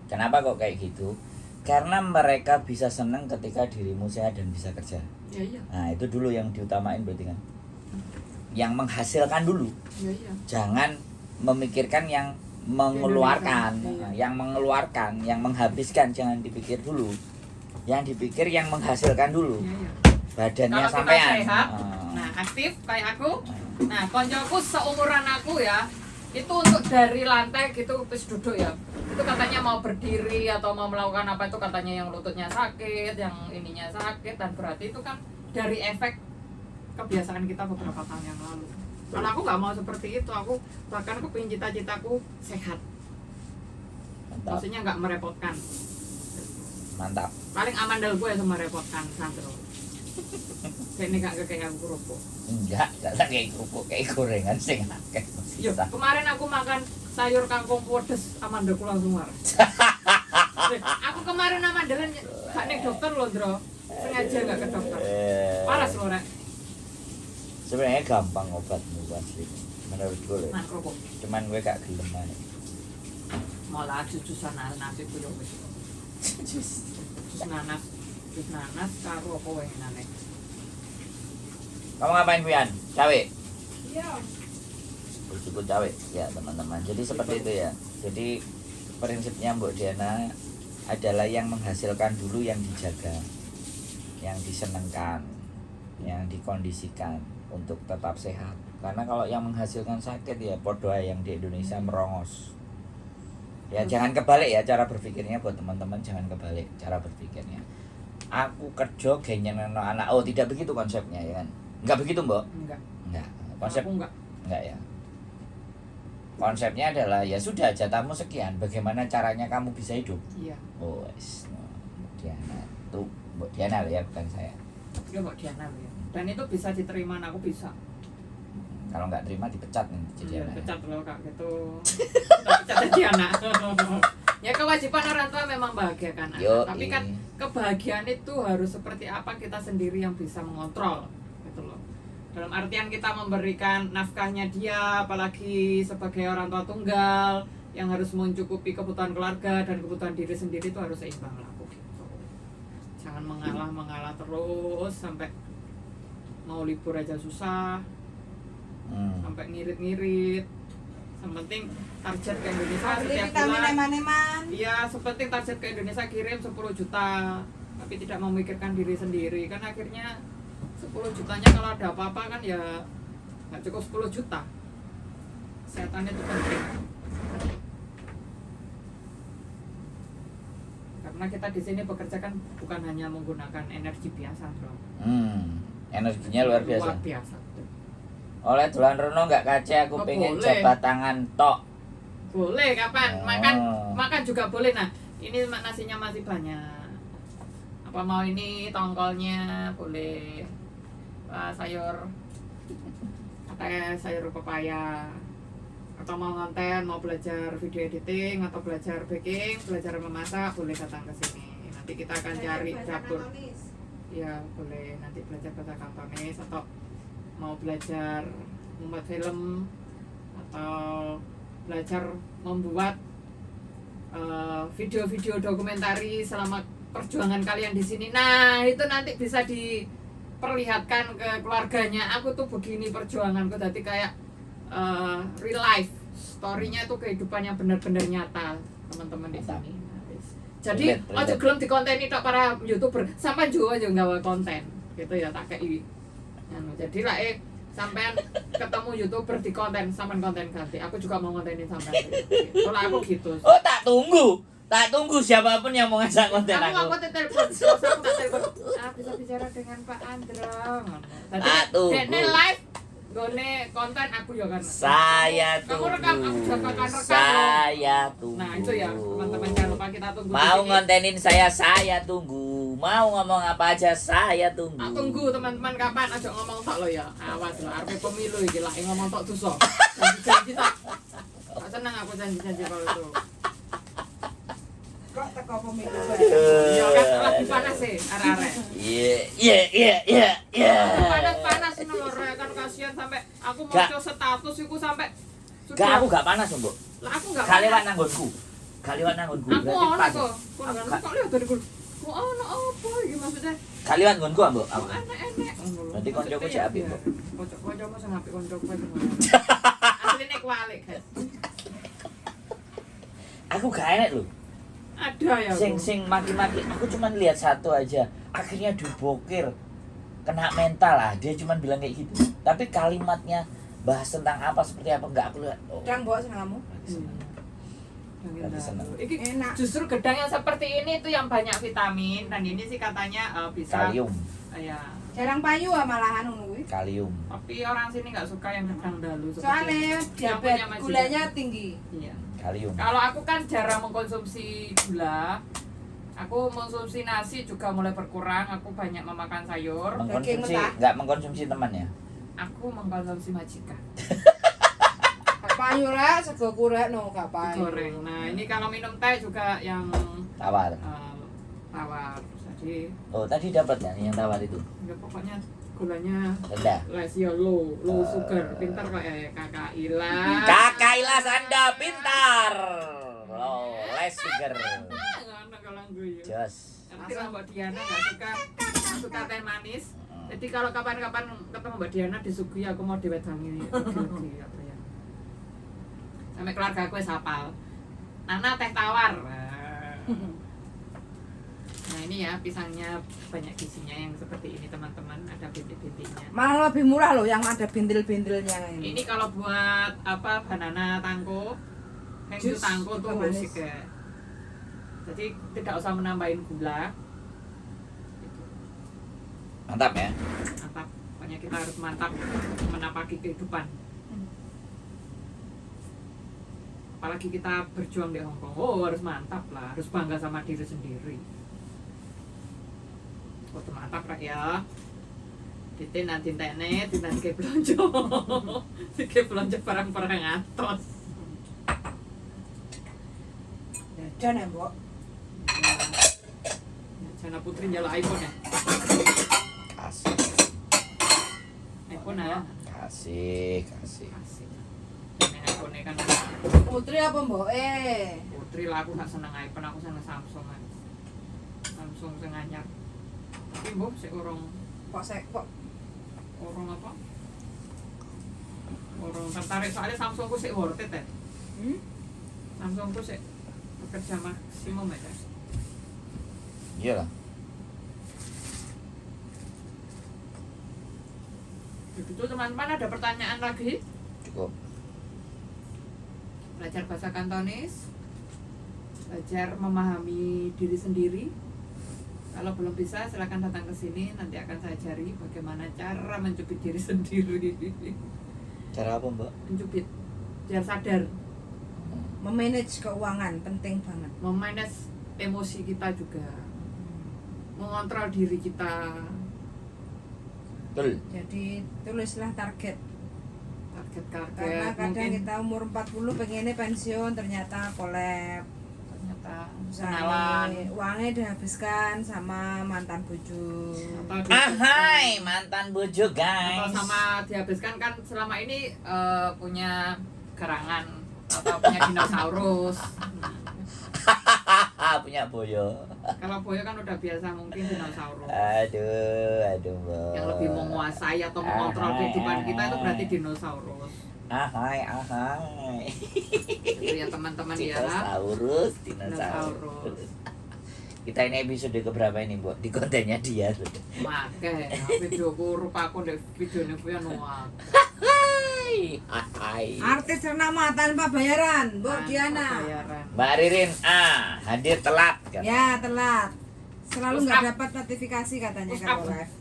Kenapa kok kayak gitu? Karena mereka bisa senang ketika dirimu sehat dan bisa kerja. Ya iya. Nah itu dulu yang diutamain berarti kan. Yang menghasilkan dulu. Ya iya. Jangan memikirkan yang mengeluarkan, Iya. yang mengeluarkan, yang menghabiskan, jangan dipikir dulu. Yang dipikir yang menghasilkan dulu. Ya iya. Badannya Kalau kita sampean. sehat, nah aktif kayak aku, nah koncoku seumuran aku ya, itu untuk dari lantai gitu terus duduk ya, itu katanya mau berdiri atau mau melakukan apa itu katanya yang lututnya sakit, yang ininya sakit, dan berarti itu kan dari efek kebiasaan kita beberapa tahun yang lalu. Kalau aku nggak mau seperti itu, aku bahkan kepingin cita-citaku sehat, Mantap. maksudnya nggak merepotkan. Mantap. Paling amandel gue yang merepotkan Sandro. Ini gak kayak aku kerupuk. Enggak kayak kerupuk, kayak gorengan sing akeh. Yo, kemarin aku makan sayur kangkung pedes, amandelku langsung marah. Aku kemarin amandelan gak nek dokter loh, Dro. Sengaja gak ke dokter. Paras loh, Rek. Sebenarnya gampang obatmu asli. Menurut gue. Nah, kerupuk. Cuman gue gak gelem ae. Malah jujusan nasi kudu wis. Jus nanas karo apa wae nane. Kamu ngapain Pian? Cawe? Iya. Bersyukur cawe ya teman-teman. Jadi seperti itu ya. Jadi prinsipnya Mbok Diana adalah yang menghasilkan dulu yang dijaga, yang disenengkan, yang dikondisikan untuk tetap sehat. Karena kalau yang menghasilkan sakit ya podo yang di Indonesia merongos. Ya jangan kebalik ya cara berpikirnya buat teman-teman, jangan kebalik cara berpikirnya. Aku kerja genyen anak. Oh, tidak begitu konsepnya ya kan. Enggak begitu, Mbok? Enggak. Konsep Aku enggak. Enggak ya. Konsepnya adalah ya sudah jatahmu sekian, bagaimana caranya kamu bisa hidup? Iya. Oh, Mbok Diana. Tuh, Mbok Diana ya, bukan saya. Ya Mbak Diana ya. Dan itu bisa diterima, aku bisa. Kalau nggak terima dipecat nih jadi Iya, anak. pecat loh Kak gitu. Kita pecat jadi anak. Ya kewajiban orang tua memang bahagiakan anak. Yo, Tapi kan kebahagiaan itu harus seperti apa kita sendiri yang bisa mengontrol gitu loh. Dalam artian kita memberikan nafkahnya dia, apalagi sebagai orang tua tunggal yang harus mencukupi kebutuhan keluarga dan kebutuhan diri sendiri itu harus seimbang lah aku gitu. Jangan mengalah terus sampai mau libur aja susah. Sampai ngirit-ngirit. Yang penting target ke Indonesia setiap bulan. Iya, sepenting target ke Indonesia kirim 10 juta. Tapi tidak memikirkan diri sendiri. Kan akhirnya 10 jutanya kalau ada apa-apa kan ya nggak cukup 10 juta. Kesehatan itu penting. Karena kita di sini bekerja kan bukan hanya menggunakan energi biasa, Bro. Energinya luar biasa. Luar biasa. Oleh dolan rono nggak kaca aku pengen jabat tangan tok. Boleh kapan? Makan juga boleh. Nah, ini nasinya masih banyak. Apa mau ini tongkolnya boleh. Sayur sayur pepaya. Atau mau konten, mau belajar video editing atau belajar baking, belajar memasak, boleh datang ke sini. Nanti kita akan cari dapur. Ya, boleh nanti belajar bahasa Kantonis atau mau belajar membuat film atau belajar membuat video-video dokumentari selama perjuangan kalian di sini. Nah, itu nanti bisa diperlihatkan ke keluarganya. Aku tuh begini perjuanganku, jadi kayak real life story-nya tuh kehidupan yang benar-benar nyata teman-teman di sini. Jadi ojo gelem dikonteni tok para YouTuber, sampean juga aja nggawe konten gitu ya tak kei. Jadi lah sampean ketemu YouTuber di konten, sampean konten ganti. Aku juga mau kontenin sampean. Kalau aku gitu. Oh, tak tunggu siapapun yang mau ngajak konten aku. Aku telepon, aku tak telepon. Bisa bicara dengan Pak Androng. Tadi dene live gone konten aku ya kan. Saya tunggu. Kamu rekam, aku juga akan rekam. Saya tunggu. Nah, itu ya teman-teman jangan lupa kita tunggu. Mau ngontenin saya tunggu. Mau ngomong apa aja saya tunggu. Tunggu teman-teman kapan aja ngomong tok lo ya. Awas lo arep pemilu iki lah ngomong tok dosa. Janji-janji tok. Tak seneng aku janji-janji kalau itu. Kok teko pemilu. Ya kan lagi panas sih arek-arek. Iya. Panas lho kan kasihan sampai aku mau status iku sampai Gak, aku gak panas, Mbok. Lah aku enggak. Gak lewat nanggonku. Kaliwan nggonku Aku berarti ono pas. kok. Kok lihat dari gue. Kok ono apa iki maksudnya? Kaliwan nggonku ambek Kok aku. enek-enek ngono lho. Berarti koncoku Maksudnya cek ya apik, biar Mbok. Koncoku sing apik koncoku semua. Asline kualik, guys. Aku gak enak lho. Ada ya. Bu. Sing maki-maki, aku cuman lihat satu aja. Akhirnya dibokir. Kena mental lah, dia cuman bilang kayak gitu. Tapi kalimatnya bahas tentang apa seperti apa enggak aku lihat. Oh. Gedang bawa sengamu. Berarti seneng. Iki Enak. justru gedang yang seperti ini itu yang banyak vitamin dan ini sih katanya bisa Kalium, ya. Jarang payu ah malahan ngono kuwi. kalium. Tapi orang sini nggak suka yang gedang dalu seperti Soalnya ini. Yang diabetes punya Mas gulanya Ida. tinggi. Iya. Kalium. Kalau aku kan jarang mengkonsumsi gula. Aku mengkonsumsi nasi juga mulai berkurang. Aku banyak memakan sayur. Mengkonsumsi, mentah. enggak mengkonsumsi temannya. Aku mengkonsumsi majikan. Gak payu lah, sego kurek no gak payu. Digoreng. Nah ini kalau minum teh juga yang Tawar. tawar. Jadi Oh, tadi dapat ya yang tawar itu. ya pokoknya gulanya Rendah. rasio low sugar. Pintar kok ya kakak Ila. Kakak Ilas Anda pintar. Oh, less sugar. Ngono kalau gue. Jos. Nanti lah Mbak Diana nggak suka teh manis. Jadi kalau kapan-kapan ketemu Mbak Diana disuguhi aku mau diwedangi lagi apa ya. Sampai keluarga aku wis hafal. Nana teh tawar. Nah ini ya pisangnya banyak gizinya yang seperti ini teman-teman, ada bintik-bintiknya. Malah lebih murah loh yang ada bintil-bintilnya ini. Ini kalau buat apa banana tangko, hengju Jus, tangko tuh juga manis. musik ya. Jadi tidak usah menambahin gula. Gitu. Mantap ya. Mantap, pokoknya kita harus mantap menapaki kehidupan. Apalagi kita berjuang di Hongkong, oh harus mantap lah, harus bangga sama diri sendiri. Oh mantap lah ya. Dite nanti tenet, nanti kayak belanja, kayak belanja barang-barang atos. Dan ya, Mbok. Ya, Jana Putri nyala iPhone ya. Kasih. iPhone ya. Kasih. Asik. Ini iPhone kan Putri apa Mbok? Putri lah, aku gak seneng iPhone, aku seneng Samsung kan. Samsung sing anyar. Tapi mbok sik urung Kok apa? Urung tertarik soalnya Samsungku sik worth it ya. Samsungku sik bekerja maksimum ya. Iyalah. Begitu teman-teman, ada pertanyaan lagi? Cukup. Belajar bahasa Kantonis, belajar memahami diri sendiri. Kalau belum bisa silakan datang ke sini, nanti akan saya ajari bagaimana cara mencubit diri sendiri. Cara apa, Mbak? Mencubit biar sadar, memanage keuangan penting banget. memanage emosi kita juga, mengontrol diri kita. Betul. Jadi tulislah target. Target-target Karena kadang mungkin kita umur 40 pengennya pensiun ternyata kolab. ternyata kenalan Uangnya dihabiskan sama mantan bojo. atau Ahai, mantan bojo, atau guys. sama dihabiskan kan selama ini punya gerangan atau punya dinosaurus. Punya boyo. Kalau boyo kan udah biasa mungkin dinosaurus. Aduh, Mbak. Yang lebih menguasai atau mengontrol kehidupan kita itu berarti dinosaurus. Ahai. Itu ya teman-teman ya. Dinosaurus. Dinosaurus. Kita ini episode keberapa ini, Mbak? Di kontennya dia. Make, videoku rupaku di videonya punya nuak. Hai. Artis ternama tanpa bayaran, Mbok Diana. Mbak Ririn, hadir telat kan? Ya telat. Selalu Terus nggak up. dapat notifikasi katanya Terus kalau up. live.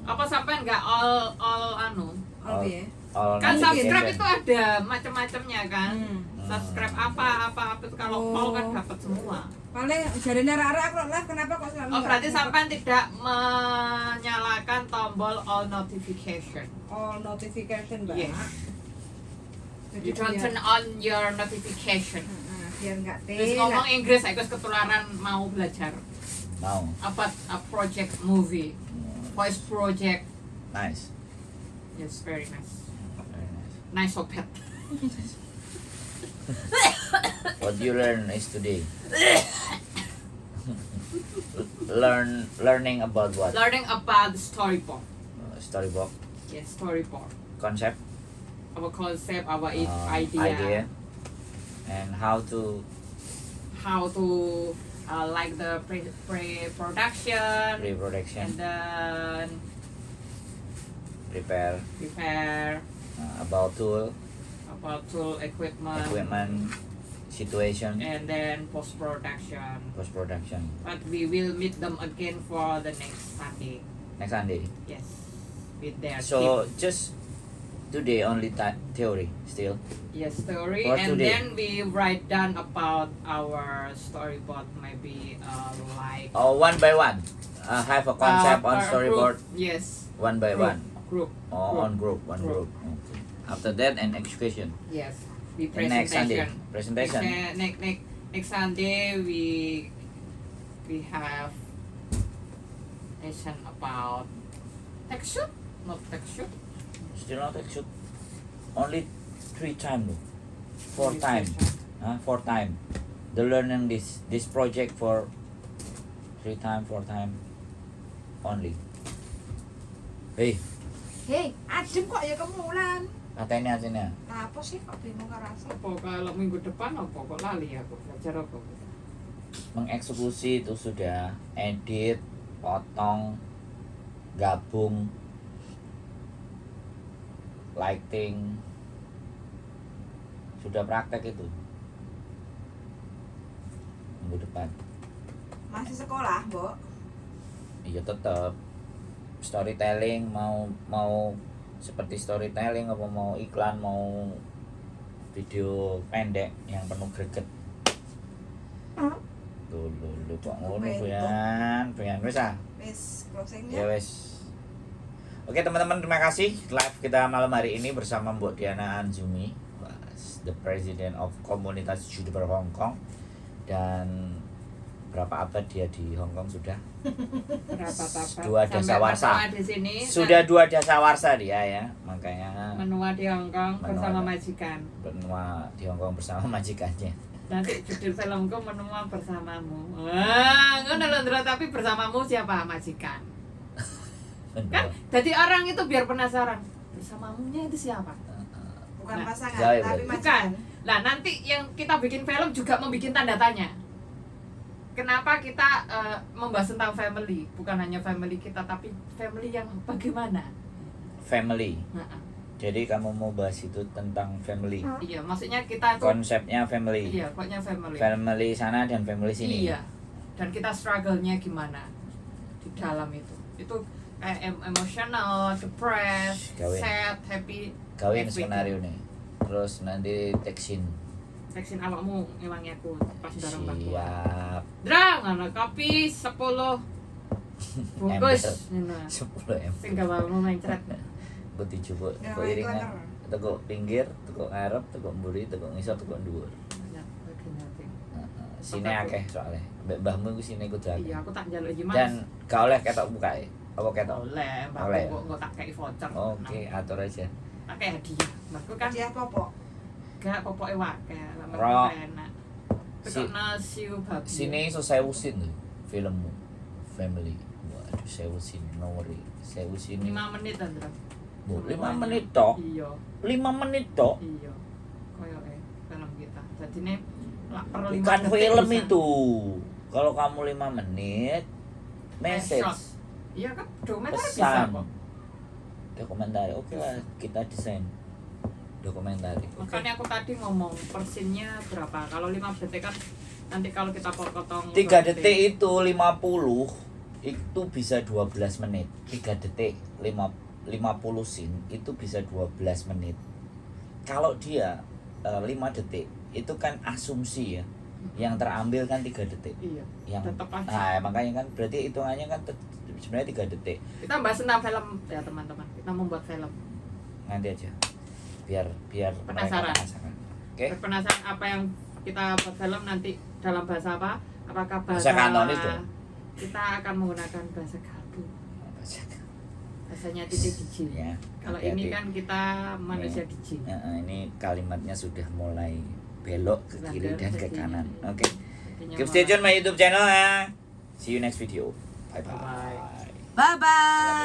Apa sampai nggak all anu? Oh iya. All Kan mungkin. subscribe itu ada macam-macamnya kan. Hmm. Subscribe apa itu kalau all kan dapat semua. Paling jadinya Rara aku live kenapa kok selalu Oh nggak berarti dapat? sampai tidak menyalakan tombol all notification. all notification Mbak. Yes. Jadi You don't biar- turn on your notification. biar nggak Terus telat. ngomong Inggris, aku ketularan mau belajar Mau. apa a project movie, voice project. Nice. Yes, very nice. Very nice. Nice opet. What you learn is today. Learning about what? Learning about the storyboard. Storyboard, Yes, storyboard. concept, Our concept, our idea, and how to how to like the pre-production, reproduction, and then prepare, about tool, about tool equipment, situation, and then post-production. post-production. But we will meet them again for the next Sunday. Next Sunday. Yes, with their So team. just today only theory still. Yes, story, for and today. then we write down about our storyboard, maybe like Oh, one by one. Have a concept on a storyboard. group. Yes, One by group, one. group. Oh, on group, one Group. group. Okay. After that, an execution. Yes, the And next Sunday, presentation. presentation. Next Sunday we have lesson about texture, not texture. Still not execute. Only 3 times. 4 Only times. texture. 4 times. The learning this project for 3 times, 4 times only. Hei, Hei, adem kok ya kemulan. katanya sini. Apa sih kok bingung ngerasa? Apa kalau minggu depan apa kok lali aku belajar apa? Mengeksekusi itu sudah, edit, potong, gabung, lighting, sudah praktek itu minggu depan. Masih sekolah, Mbok? Iya tetap storytelling, mau seperti storytelling apa mau iklan, mau video pendek yang penuh greget. Lu kok ngono Pian wis ah. Wis Ya closingnya. wes. Oke teman-teman, terima kasih live kita malam hari ini bersama Mbok Diana Anzumi, the President of Komunitas YouTuber Hong Kong. Dan berapa abad dia di Hong Kong sudah? Berapa tapak? 2 dasawarsa. Menua di sini. Sudah 2 dasawarsa dia ya, makanya Menua di Hong Kong bersama Menua. majikan. benua di Hong Kong bersama majikannya. Nanti judul filmku Menua Bersamamu. Wah, ngono lho, Ndra, tapi bersamamu siapa? Majikan. Kan jadi orang itu biar penasaran. Bersamamunya itu siapa? Bukan Nah, pasangan, jauh, tapi Mbak. Bukan. majikan. Nah, nanti yang kita bikin film juga membuat tanda tanya. Kenapa kita membahas tentang family? Bukan hanya family kita, tapi family yang bagaimana? Family. Nah, Jadi kamu mau bahas itu tentang family. iya, maksudnya kita tuh Konsepnya family. iya, pokoknya family. Family sana dan family sini. Iya. Dan kita struggle-nya gimana di dalam itu. Itu kayak emotional, depressed, Gawin. sad, happy. Kawin everything. skenario nih. Terus nanti teksin. Vaksin awakmu ngewangi aku pas bareng Mbak. Siap. Drang, ana kopi 10 bungkus. Ngono. 10 M. Sing gawamu mencret. Gue dijupuk, Ya, kok iringan, klenger. tekuk pinggir, tekuk ngarep, tekuk mburi, tekuk ngisor, tekuk dhuwur. Banyak bagian hati. Sini Apa akeh soalnya. Mbak mbahmu ku sini kudu akeh. Iya, aku tak njaluk iki Mas. Dan gak oleh ketok bukae. Apa ketok? oleh, Oleh. mbakku kok tak kei voucher. Oke, atur aja. Tak kei hadiah. Mbakku kan Dia popok. gak popoke wae, lamar Rok. enak. Si- Tekok nasi babi. Sini iso 1000 sin tuh filmmu. Family. Waduh, 1000 sin nomori. 1000 sin. 5 menit Andra. 5 menit tok. Iya, 5 menit tok. iya. Koyoke film kita. Dadine lak per 5 Bukan detik film bisa. itu. Kalau kamu 5 menit Short. message Iya kan, dokumenter bisa pesan kok. dokumenter. Oke lah, kita desain dokumenter. Makanya aku tadi ngomong persinnya berapa. Kalau 5 detik kan nanti kalau kita potong 3 detik itu 50 itu bisa 12 menit. 3 detik 50 sin itu bisa 12 menit. Kalau dia 5 detik itu kan asumsi ya. Yang terambil kan 3 detik. Iya, Yang tetap aja. nah, makanya kan berarti hitungannya kan sebenarnya 3 detik. Kita bahas tentang film ya teman-teman. Kita membuat film. Nanti aja. Biar mereka Penasaran. penasaran. Oke. Penasaran apa yang kita buat film nanti dalam bahasa apa? Apakah bahasa Bahasa Kantonis dong. Kita akan menggunakan bahasa kalbu. Bahasanya titik dijin. Ya. Kalau hati-hati. ini kan kita manusia dijin. Ini kalimatnya sudah mulai belok ke kiri dan ke kanan. Oke. Kayaknya Keep stay malah- tune my YouTube channel ya. See you next video. Bye bye. Bye-bye. Bye bye.